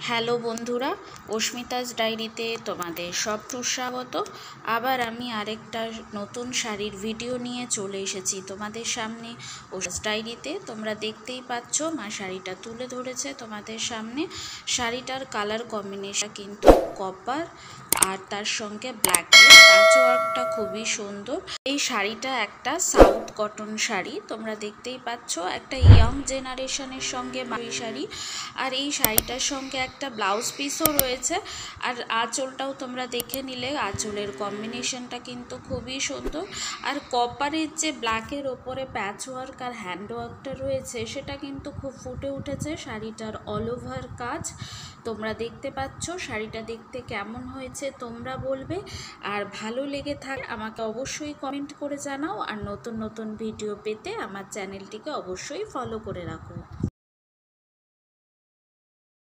Hello বন্ধুরা, অস্মিতাস ডায়েরিতে তোমাদের সব সুস্বাগত। আবার আমি আরেকটা নতুন শাড়ির ভিডিও নিয়ে চলে এসেছি তোমাদের সামনে। অস্মিতাস ডায়েরিতে তোমরা দেখতেই পাচ্ছ, মা শাড়িটা তুলে ধরেছে তোমাদের সামনে। শাড়িটার কালার কম্বিনেশন কিন্তু কপার আর তার সঙ্গে ব্ল্যাকের প্যাচওয়ার্কটা খুবই সুন্দর। এই শাড়িটা একটা সাউথ কটন শাড়ি, তোমরা দেখতেই পাচ্ছ, একটা ইয়াং জেনারেশনের সঙ্গে এই শাড়ি। আর এই শাড়িটার সঙ্গে একটা ব্লাউজ পিসও রয়েছে। আর আঁচলটাও তোমরা দেখে নিলে, আঁচলের কম্বিনেশনটা কিন্তু খুবই সুন্দর। আর কপারের যে ব্ল্যাকের ওপরে প্যাচওয়ার্ক আর হ্যান্ডওয়ার্কটা রয়েছে, সেটা কিন্তু খুব ফুটে উঠেছে শাড়িটার অল ওভার কাজ। তোমরা দেখতে পাচ্ছ শাড়িটা দেখতে কেমন হয়েছে তোমরা বলবে। আর ভালো লেগে থাকে আমাকে অবশ্যই কমেন্ট করে জানাও। আর নতুন নতুন ভিডিও পেতে আমার চ্যানেলটিকে অবশ্যই ফলো করে রাখো।